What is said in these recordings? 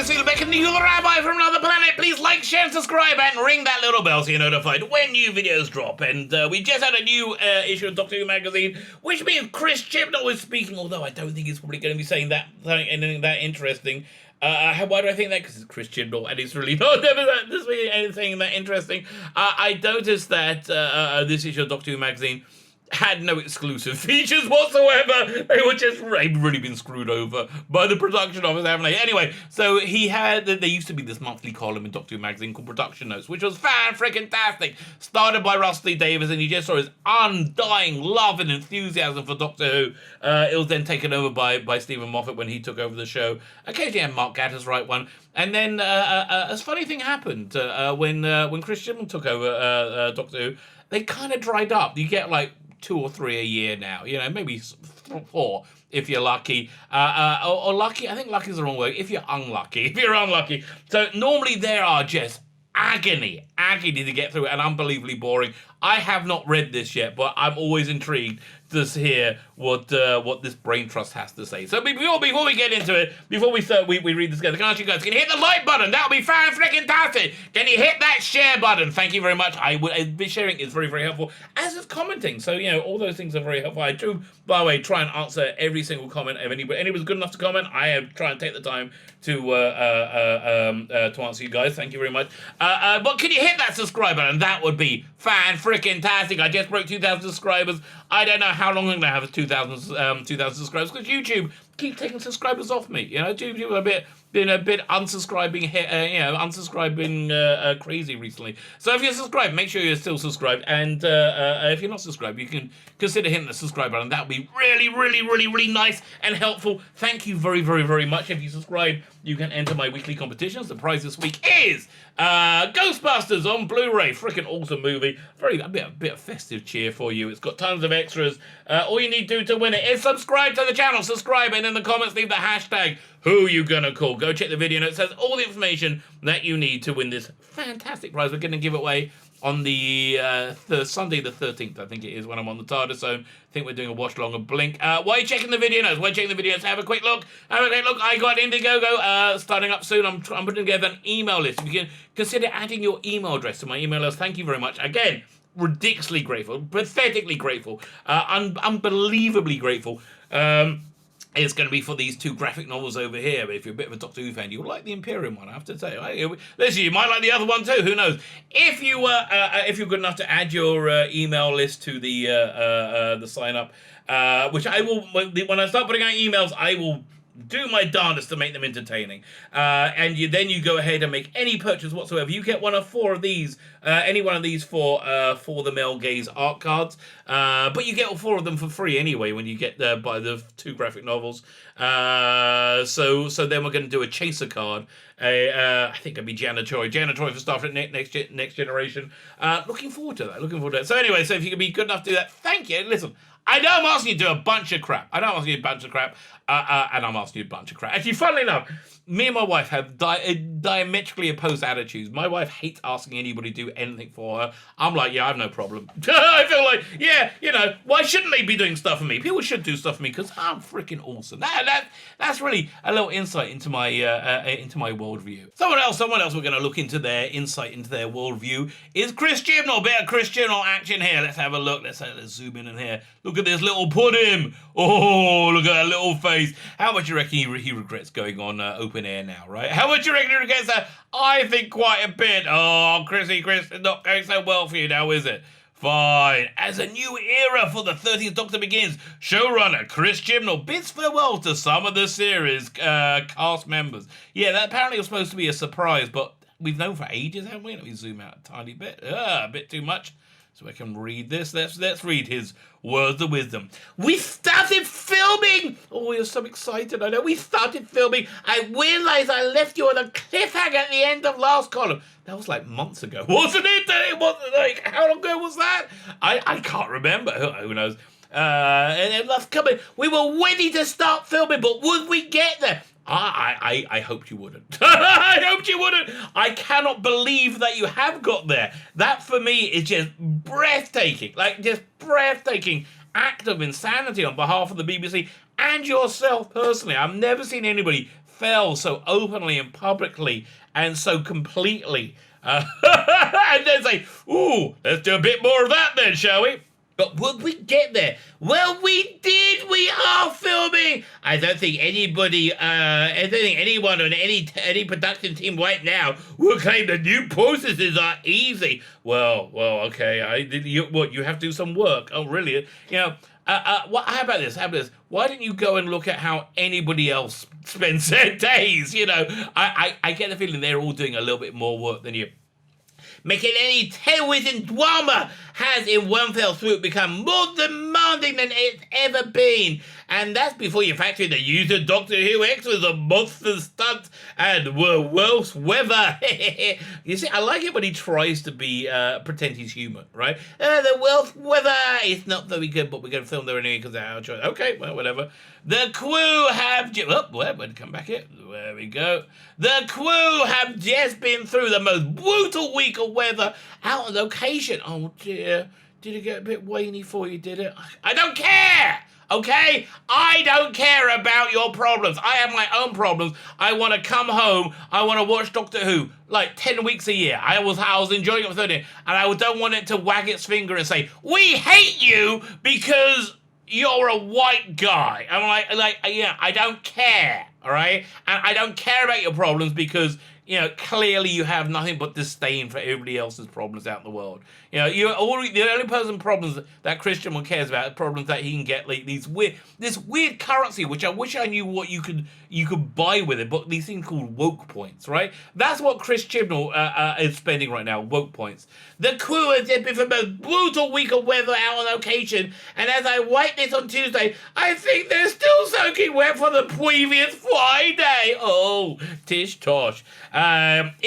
this is back in the Rabbi from another planet. Please like, share, and subscribe, and ring that little bell so you're notified when new videos drop. And we just had a new issue of Doctor Who magazine, which means Chris Chibnall is speaking, although I don't think he's probably going to be saying anything that interesting. Why do I think that? Because it's Chris Chibnall, and he's really not anything that interesting. I noticed that this issue of Doctor Who magazine had no exclusive features whatsoever. They've really been screwed over by the production office, haven't they? Anyway, so there used to be this monthly column in Doctor Who magazine called Production Notes, which was fan-freaking-tastic. Started by Rusty Davis, and you just saw his undying love and enthusiasm for Doctor Who. It was then taken over by Stephen Moffat when he took over the show. Occasionally had Mark Gatiss write one. And then a funny thing happened when Chris Chibnall took over Doctor Who. They kind of dried up. You get like 2 or 3 a year now, maybe 4 if you're lucky, or lucky. I think lucky is the wrong word. If you're unlucky. So normally there are just agony to get through and unbelievably boring. I have not read this yet, but I'm always intrigued to hear what this brain trust has to say. So before we get into it, before we read this together, can I ask you guys, can you hit the like button? That'll be fan-freaking-tastic. Can you hit that share button? Thank you very much. Sharing is very, very helpful, as is commenting. So, all those things are very helpful. I do, by the way, try and answer every single comment. If anybody's good enough to comment, I try and take the time to answer you guys. Thank you very much. But can you hit that subscribe button? That would be fan-freaking-tastic. I just broke 2,000 subscribers. I don't know how long I'm going to have 2,000 subscribers, because YouTube keeps taking subscribers off me. YouTube are been a bit unsubscribing crazy recently. So if you're subscribed, make sure you're still subscribed. And if you're not subscribed, you can consider hitting the subscribe button. That would be really, really, really, really nice and helpful. Thank you very, very, very much. If you subscribe, you can enter my weekly competitions. The prize this week is Ghostbusters on Blu-ray. Freaking awesome movie. A bit of festive cheer for you. It's got tons of extras. All you need to do to win it is subscribe to the channel. Subscribe, and in the comments leave the hashtag who you gonna call. Go check the video note. It says all the information that you need to win this fantastic prize. We're going to give it away on the Sunday the 13th, I think it is, when I'm on the TARDIS zone. I think we're doing a watch along and blink. While you're checking the video notes, have a quick look. I got Indiegogo starting up soon. I'm putting together an email list. If you can consider adding your email address to my email list, thank you very much. Again, ridiculously grateful, pathetically grateful, unbelievably grateful. It's going to be for these 2 graphic novels over here. If you're a bit of a Doctor Who fan, you'll like the Imperium one, I have to say. Listen, you might like the other one too. Who knows? If you're good enough to add your email list to the sign up, which I will, when I start putting out emails, I will do my darndest to make them entertaining. And then you go ahead and make any purchase whatsoever. You get one of 4 of these, any one of these for the Mel Gaze art cards. But you get all 4 of them for free anyway when you get by the 2 graphic novels. So then we're going to do a chaser card. I think it'll be Jana Troy for Star Trek Next Generation. Looking forward to that. So anyway, so if you can be good enough to do that, thank you. Listen, I know I'm asking you to do a bunch of crap. And I'm asking you a bunch of crap. Actually, funnily enough, me and my wife have diametrically opposed attitudes. My wife hates asking anybody to do anything for her. I'm like, yeah, I have no problem. I feel like, yeah, why shouldn't they be doing stuff for me? People should do stuff for me because I'm freaking awesome. That's really a little insight into my worldview. Someone else we're going to look into their insight into their worldview is Chris Chibnall. Bit of Chris Chibnall action here. Let's have a look. Let's zoom in here. Look at this little pudding. Oh, look at that little face. How much do you reckon he regrets going on open air now, right? How much do you reckon he regrets that? I think quite a bit. Oh, Chris, it's not going so well for you now, is it? Fine. As a new era for the 13th Doctor begins, showrunner Chris Chibnall bids farewell to some of the series cast members. Yeah, that apparently was supposed to be a surprise, but we've known for ages, haven't we? Let me zoom out a tiny bit. A bit too much. So I can read this. Let's read his words of wisdom. We started filming! Oh, we're so excited. I know. We started filming. I realized I left you on a cliffhanger at the end of last column. That was like months ago, wasn't it? It wasn't like, how long ago was that? I can't remember. Who knows? And that's coming. We were ready to start filming, but would we get there? I hoped you wouldn't. I hoped you wouldn't. I cannot believe that you have got there. That for me is just breathtaking. Like, just breathtaking act of insanity on behalf of the BBC and yourself personally. I've never seen anybody fell so openly and publicly and so completely. And then say, ooh, let's do a bit more of that then, shall we? But would we get there? Well, we did. We are filming. I don't think anybody, I don't think anyone on any production team right now will claim the new processes are easy. Well, okay. You have to do some work. Oh, really? You know. How about this? Why don't you go and look at how anybody else spends their days? You know, I get the feeling they're all doing a little bit more work than you. Making any television drama has in one fell swoop become more demanding than it's ever been. And that's before you factor in the use of Doctor Who extras of monster stunts and worse weather. You see, I like it when he tries to be pretend he's human, right? The worst weather is not very good, but we're going to film there anyway because of our choice. Okay, well, whatever. The crew have... come back here. There we go. The crew have just been through the most brutal week of weather out on location. Oh, dear. Did it get a bit rainy for you, did it? I don't care! Okay? I don't care about your problems. I have my own problems. I want to come home. I want to watch Doctor Who like 10 weeks a year. I was enjoying it for 30, and I don't want it to wag its finger and say, we hate you because you're a white guy. I'm like, yeah, I don't care, all right? And I don't care about your problems because, you know, clearly you have nothing but disdain for everybody else's problems out in the world. You know, the only person problems that Christian cares about are problems that he can get like this weird currency, which I wish I knew what you could buy with it, but these things called woke points, right? That's what Chris Chibnall is spending right now, woke points. The crew has been for the most brutal week of weather out on location, and as I write this on Tuesday, I think they're still soaking wet from the previous Friday. Oh, tish tosh. It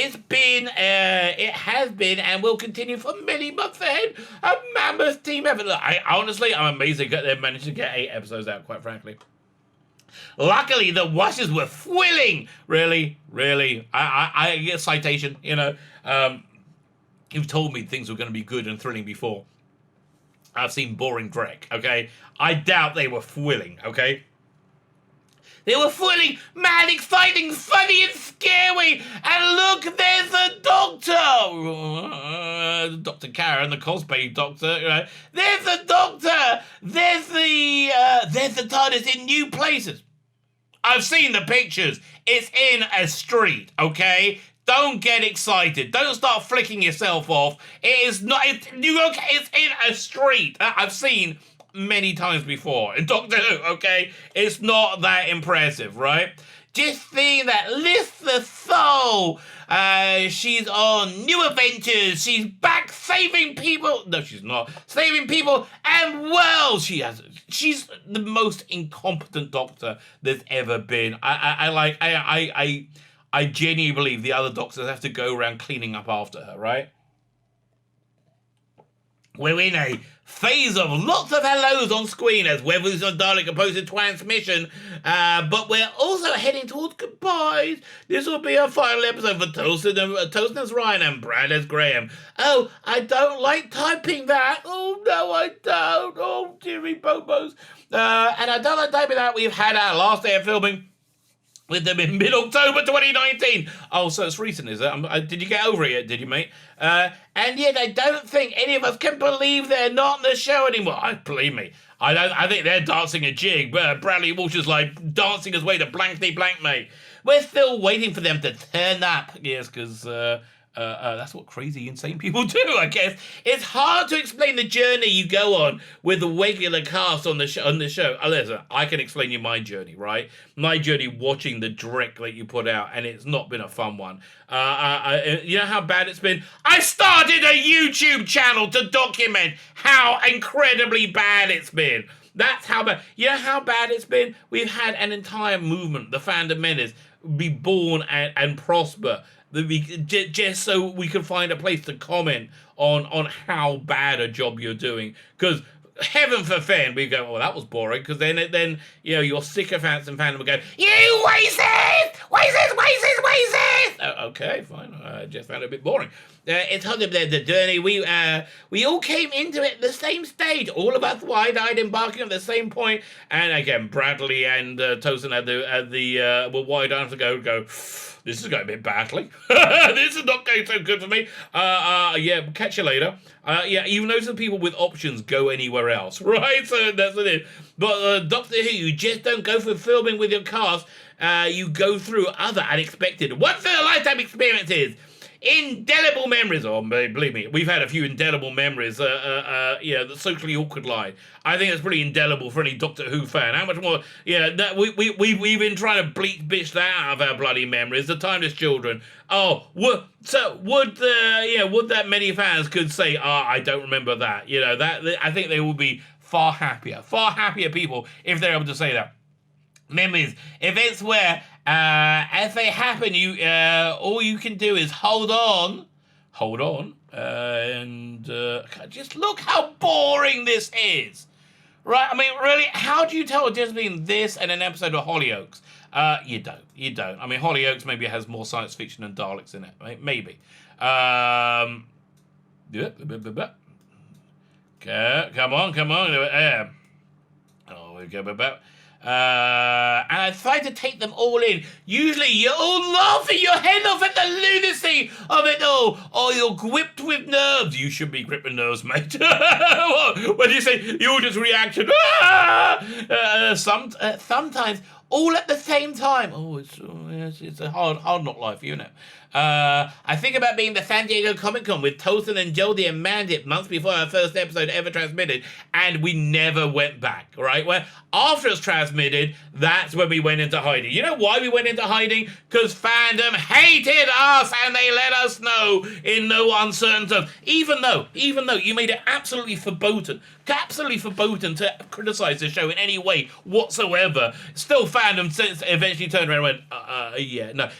has been, and will continue for many months ahead. A mammoth team effort. Look, I'm amazed they managed to get 8 episodes out, quite frankly. Luckily, the washes were thrilling. Really. I get a citation, you know. You've told me things were going to be good and thrilling before. I've seen boring dreck, okay? I doubt they were thrilling, okay? They were thrilling, mad, exciting, funny, and scary. And look, there's the Doctor. Dr. Karen, the cosplay Doctor. You know. There's the Doctor. There's the TARDIS in new places. I've seen the pictures. It's in a street, okay? Don't get excited. Don't start flicking yourself off. It is not. It's in a street. I've seen many times before in Doctor Who, okay? It's not that impressive, right? Just seeing that lifts the soul. She's on new adventures. She's back saving people. No, she's not. Saving people and worlds. She's the most incompetent Doctor there's ever been. I genuinely believe the other Doctors have to go around cleaning up after her, right? We're in a phase of lots of hellos on screen as Weathers and Dalek oppose the transmission, but we're also heading towards goodbyes. This will be our final episode for Toastin as Ryan and Brad as Graham. Oh, I don't like typing that. Oh, no, I don't. Oh, dearie bobos. And I don't like typing that. We've had our last day of filming with them in mid-October 2019. Oh, so it's recent, is it? Did you get over it yet, did you, mate? And yet I don't think any of us can believe they're not in the show anymore. Believe me, I think they're dancing a jig. Bradley Walsh is like dancing his way to blankety blank, mate. We're still waiting for them to turn up. Yes, because that's what crazy, insane people do, I guess. It's hard to explain the journey you go on with the regular cast on the show. Listen, I can explain you my journey, right? My journey watching the dreck that you put out, and it's not been a fun one. You know how bad it's been? I started a YouTube channel to document how incredibly bad it's been. That's how bad. You know how bad it's been? We've had an entire movement, the Fandom Menace, be born and prosper. Just so we can find a place to comment on how bad a job you're doing. Because heaven forfend, we go, well, that was boring, because then your sycophants and fandom would go, you racist! Okay, fine. I just found it a bit boring. It's hard the journey. We all came into it at the same stage. All of us wide-eyed, embarking at the same point. And again, Bradley and Tosin were wide-eyed to go. This is going a bit badly. This is not going so good for me. Yeah, catch you later. Yeah, you notice the people with options go anywhere else, right? So that's it. But Doctor Who, you just don't go for filming with your cast. You go through other unexpected, once-in-a-lifetime experiences. Indelible memories, believe me, we've had a few indelible memories. The socially awkward line. I think it's pretty indelible for any Doctor Who fan. How much more? That we've been trying to bitch that out of our bloody memories. The Timeless Children. Oh, would that many fans could say, I don't remember that. I think they will be far happier people if they're able to say that. Memories, events where, as they happen, all you can do is hold on, and just look how boring this is, right? I mean, really, how do you tell just between this and an episode of Hollyoaks? You don't. I mean, Hollyoaks maybe has more science fiction than Daleks in it, right? Maybe. Come on. Oh, we go. And I tried to take them all in. Usually you're all laughing your head off at the lunacy of it all. Or you're gripped with nerves. You should be gripped with nerves, mate. What do you say? You just reacted. Sometimes all at the same time. Oh, it's a hard knock life, you know. I think about being the San Diego Comic Con with Tosin and Jodie and Mandip months before our first episode ever transmitted, and we never went back, right? Well, after it's transmitted, that's when we went into hiding. You know why we went into hiding? Because fandom hated us, and they let us know in no uncertain terms. Even though you made it absolutely verboten to criticize the show in any way whatsoever, still fandom eventually turned around and went,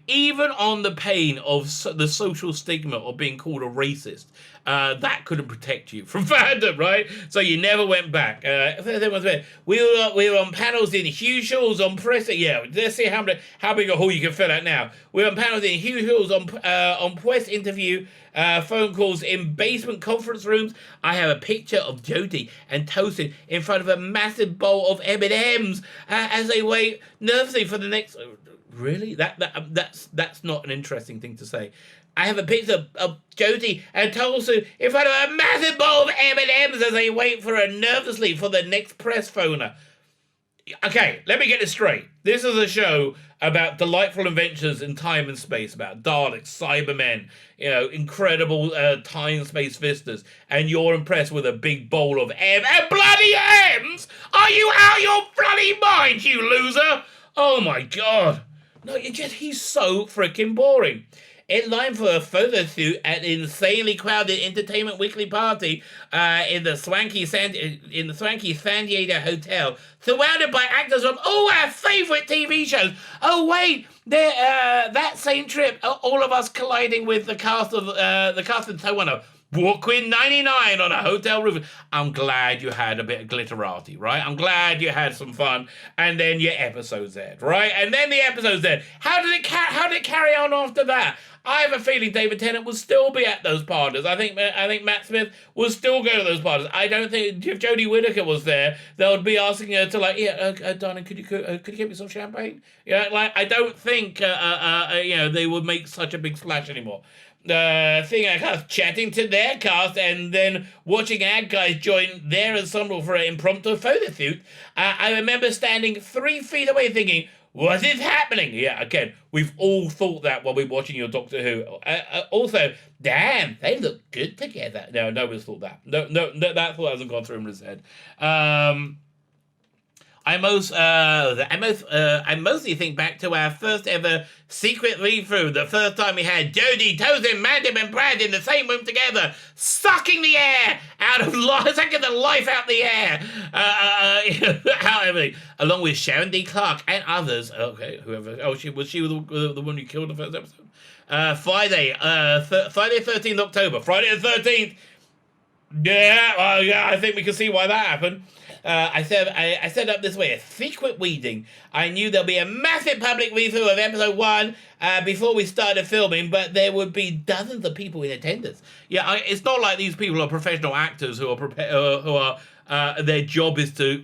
even on the pain of the social stigma of being called a racist, that couldn't protect you from fandom, right? So you never went back. We were on panels in huge halls on press. Yeah, let's see how big a hall you can fill out now. We were on panels in huge halls on press interview, phone calls in basement conference rooms. I have a picture of Jodie and Tosin in front of a massive bowl of M&Ms as they wait nervously for the next. Really? That's not an interesting thing to say. I have a picture of Jodie and Tosin in front of a massive bowl of M&Ms as they wait nervously for the next press phoner. Okay, let me get this straight. This is a show about delightful adventures in time and space, about Daleks, Cybermen, incredible time-space vistas, and you're impressed with a big bowl of bloody M's? Are you out of your bloody mind, you loser? Oh my God. No, he's so freaking boring. In line for a photo shoot at the insanely crowded Entertainment Weekly party in the swanky San Diego hotel, surrounded by actors from all our favourite TV shows. Oh wait, that same trip, all of us colliding with the cast of so on. Brooklyn 99 on a hotel roof. I'm glad you had a bit of glitterati, right? I'm glad you had some fun, and then your episode's there, right? And then the episode's there. How did it carry on after that? I have a feeling David Tennant will still be at those parties. I think Matt Smith will still go to those parties. I don't think if Jodie Whittaker was there, they would be asking her to darling, could you get me some champagne? I don't think they would make such a big splash anymore. Chatting to their cast and then watching our guys join their ensemble for an impromptu photo shoot. I remember standing 3 feet away thinking, what is happening? Yeah, again, we've all thought that while we're watching your Doctor Who. Also, damn, they look good together. No, nobody's thought that. No, that thought hasn't gone through his head. I mostly think back to our first ever secret read-through, the first time we had Jodie, Tosin, Mandip and Brad in the same room together, sucking the life out the air, along with Sharon D. Clarke and others. Okay, whoever. Oh, was she the one who killed the first episode? Friday 13th October. Friday the 13th. Yeah, well, yeah, I think we can see why that happened. I set up this way, a secret weeding. I knew there'll be a massive public read-through of episode 1 before we started filming, but there would be dozens of people in attendance. Yeah, it's not like these people are professional actors who are their job is to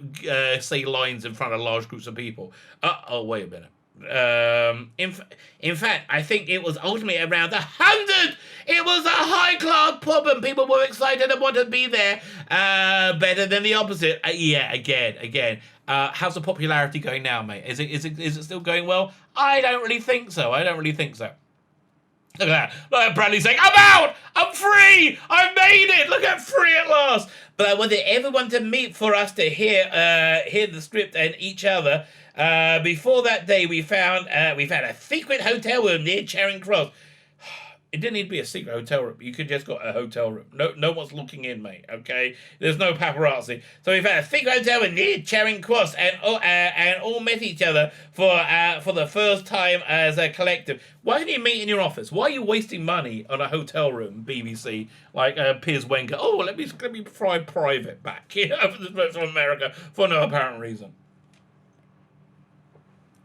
say lines in front of large groups of people. Oh, wait a minute. In fact, I think it was ultimately around 100. It was a high class problem. People were excited and wanted to be there. Better than the opposite. Yeah, again. How's the popularity going now, mate? Is it still going well? I don't really think so. Look at that. Look at Bradley saying, I'm out! I'm free! I made it! Look at free at last! But I wanted everyone to meet for us to hear the script and each other. Before that day, we found a secret hotel room near Charing Cross. It didn't need to be a secret hotel room. You could just got a hotel room. No one's looking in, mate. Okay, there's no paparazzi. So we found a secret hotel room near Charing Cross, and all met each other for the first time as a collective. Why didn't you meet in your office? Why are you wasting money on a hotel room, BBC? Like Piers Wenger. Oh, let me fly private back here from America for no apparent reason.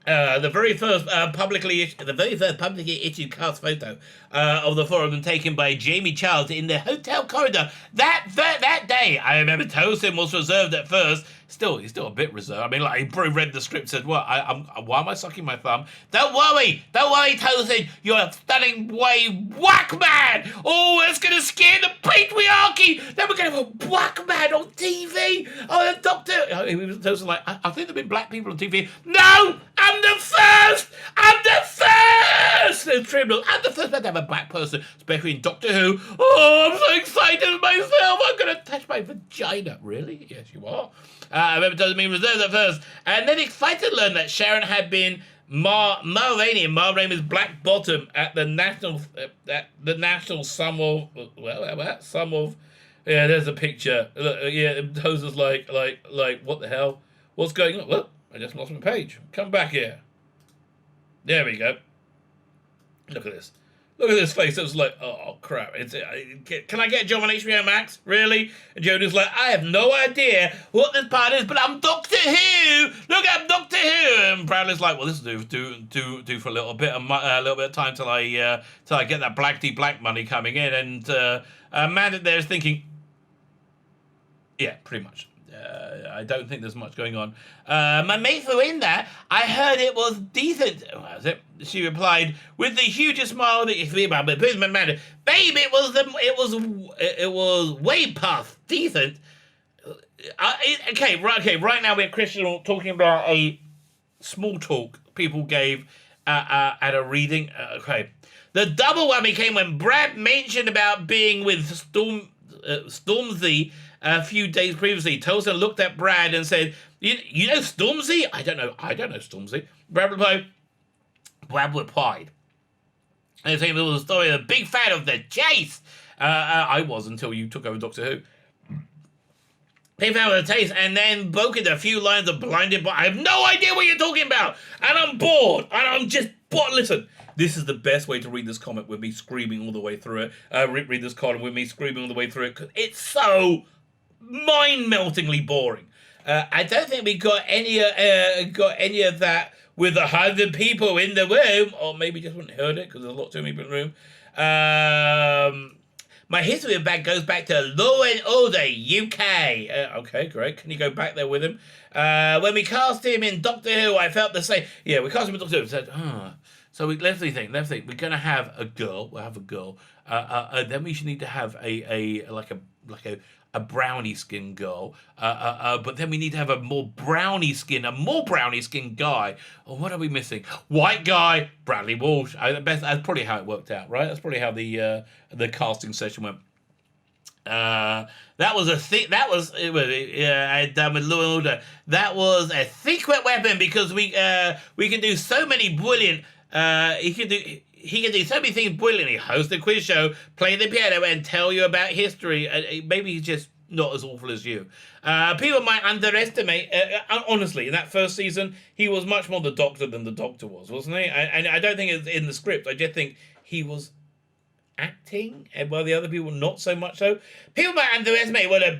The very first publicly issued cast photo of the four of them taken by Jamie Charles in the hotel corridor. That day, I remember Tosin was reserved at first. He's still a bit reserved. I mean, like, he probably read the script, said, "What? Why am I sucking my thumb?" Don't worry, Tosin. You're a stunning way whack man. Oh, it's gonna scare the patriarchy. Then we're gonna have a whack man on TV. Oh, the doctor. Tosin like, I think there've been black people on TV. No, I'm the first. And Chibnall, I'm the first man to have a black person, especially in Doctor Who. Oh, I'm so excited myself. I'm gonna touch my vagina. Really? Yes, you are. I remember Tosin being reserved at first, and then excited to learn that Sharon had been Ma Rainey, and Ma Rainey's black bottom at the national sum of yeah. There's a picture. Yeah, Tosin's like what the hell? What's going on? Well, I just lost my page. Come back here. There we go. Look at this. Look at this face. It was like, oh crap. Can I get a job on HBO Max? Really? And Jodie's like, I have no idea what this part is, but I'm Doctor Who. Look, I'm Doctor Who. And Bradley's like, well, this will do for a little bit of time till I get that black money coming in. And Amanda there is thinking, yeah, pretty much. I don't think there's much going on. My mates were in there. I heard it was decent. What was it? She replied with the hugest smile that you feel about. But please, Amanda, babe, it was way past decent. Okay. Right now we're Christian talking about a small talk people gave at a reading. Okay, the double whammy came when Brad mentioned about being with Stormzy. A few days previously, Tosin looked at Brad and said, "You know Stormzy? I don't know Stormzy." Brad replied, and it was a story of a big fan of the chase. I was until you took over Doctor Who. Big fan of the chase, and then broke into a few lines of blinded. But I have no idea what you're talking about, and I'm bored, and I'm just bored. Listen. This is the best way to read this comic with me screaming all the way through it. Read this column with me screaming all the way through it because it's so mind-meltingly boring. I don't think we got any of that with 100 people in the room, or maybe just wouldn't heard it because there's a lot too many people in the room. My history of Brad goes back to Law and Order UK. Okay, great. Can you go back there with him? When we cast him in Doctor Who, I felt the same. Yeah, we cast him in Doctor Who. Said, So let's think. We're gonna have a girl. We'll have a girl. Then we should need to have a brownie skin girl. But then we need to have a more brownie skin guy. Oh, what are we missing? White guy, Bradley Walsh. That's probably how it worked out, right? That's probably how the casting session went. That was a I'd done with Law and Order. That was a secret weapon because we can do so many brilliant. He can do so many things brilliantly. Host a quiz show, play the piano, and tell you about history. Maybe he's just not as awful as you. People might underestimate. Honestly, in that first season, he was much more the Doctor than the Doctor was, wasn't he? And I don't think it's in the script. I just think he was acting, and while the other people not so much so. People might underestimate what a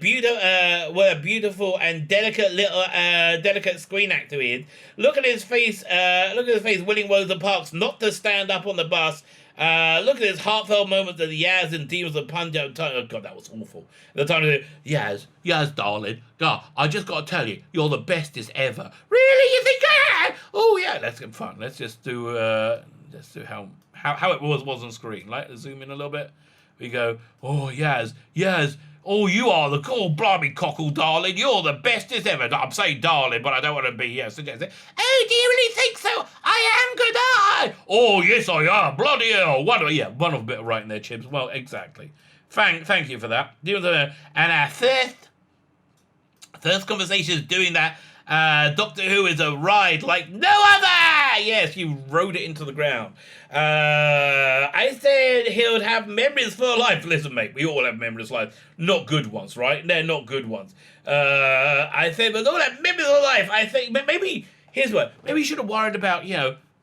beautiful and delicate screen actor he is. Look at his face. Willing Woza Parks not to stand up on the bus. Look at his heartfelt moments of Yaz and Demons of Punjab. Oh God, that was awful. The time of Yaz, darling. God, I just got to tell you, you're the bestest ever. Really, you think I am? Oh yeah, let's get fun. Let's just do how it was on screen. Like, zoom in a little bit. We go, oh Yaz. Oh, you are the cool, blimey cockle, darling. You're the bestest ever. I'm saying darling, but I don't want to be suggesting. Oh, do you really think so? I am good, I. Oh, yes, I am. Bloody hell. One of a bit of right in there, Chibs. Well, exactly. Thank you for that. And our first conversation is doing that. Doctor Who is a ride like no other. Yes, you rode it into the ground. I said he would have memories for life. Listen, mate, we all have memories for life. Not good ones, right? They're not good ones. I said, but all have memories for life. I think maybe, here's what. Maybe you should have worried about,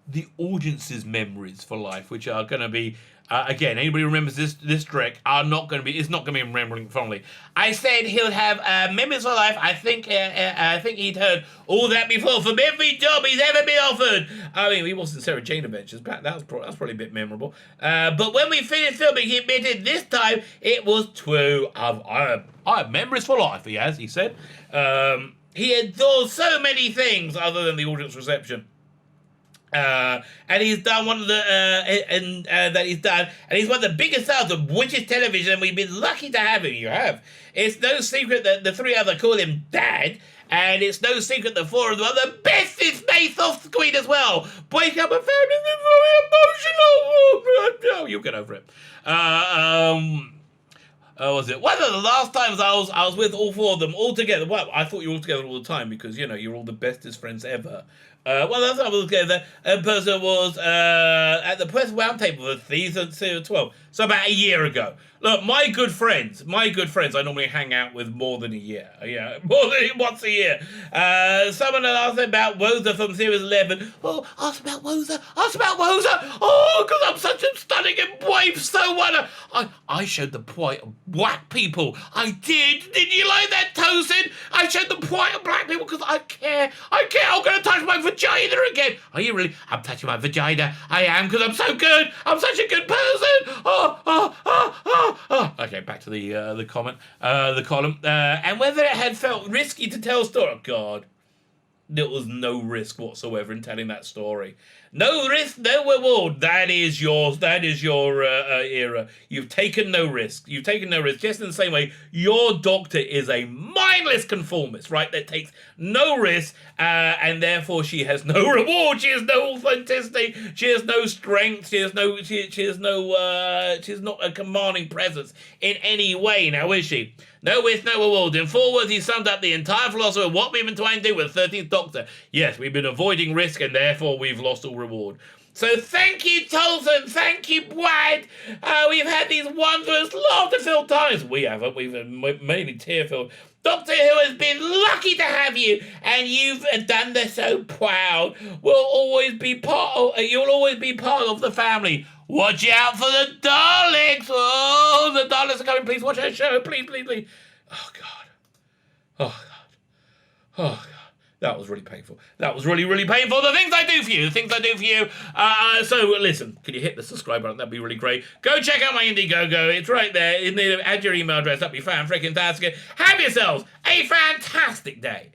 the audience's memories for life, which are going to be, again, anybody who remembers this trick it's not going to be remembering fondly. I said he'll have memories for life. I think he'd heard all that before from every job he's ever been offered. I mean, he was in Sarah Jane Adventures, but that's probably a bit memorable. But when we finished filming, he admitted this time it was true. I have memories for life, he said. He adores so many things other than the audience reception. And he's done one of the and he's one of the biggest stars of British television, and we've been lucky to have him. You have. It's no secret that the three other call him Dad, and it's no secret that four of them are the bestest mates off screen as well. Break up a family is very emotional. Oh, you'll get over it. Was it? One of the last times I was with all four of them all together. Well, I thought you were all together all the time because you're all the bestest friends ever. Last time I was together, a person was at the press roundtable for season 12. So about a year ago. Look, my good friends, I normally hang out with more than a year. Yeah, more than once a year. Someone asked about Woza from Series 11. Oh, ask about Woza. Oh, because I'm such a stunning and brave someone. I showed the plight of black people. I did. Did you like that, Tosin? I showed the plight of black people because I care. I'm going to touch my vagina again. Are you really? I'm touching my vagina. I am because I'm so good. I'm such a good person. Okay, back to the column. And whether it had felt risky to tell a story. Oh, God. There was no risk whatsoever in telling that story. No risk, no reward. That is your era. You've taken no risk. Just in the same way, your doctor is a mindless conformist, right? That takes no risk, and therefore she has no reward. She has no authenticity. She has no strength. She's not a commanding presence in any way. Now, is she? No risk, no reward. In 4 words, he summed up the entire philosophy of what we've been trying to do with the 13th Doctor. Yes, we've been avoiding risk, and therefore we've lost all reward. So thank you, Tolson. Thank you, Brad. We've had these wondrous, laughter-filled times. We haven't. We've mainly tear-filled. Doctor Who has been lucky to have you, and you've done this so proud. You'll always be part of the family. Watch out for the Daleks. Oh, the Daleks are coming. Please watch our show. Please. Oh, God. Oh, God. That was really painful. Really painful. The things I do for you. So, listen, can you hit the subscribe button? That'd be really great. Go check out my Indiegogo. It's right there. Add your email address. That'd be fan-freaking-tastic. Have yourselves a fantastic day.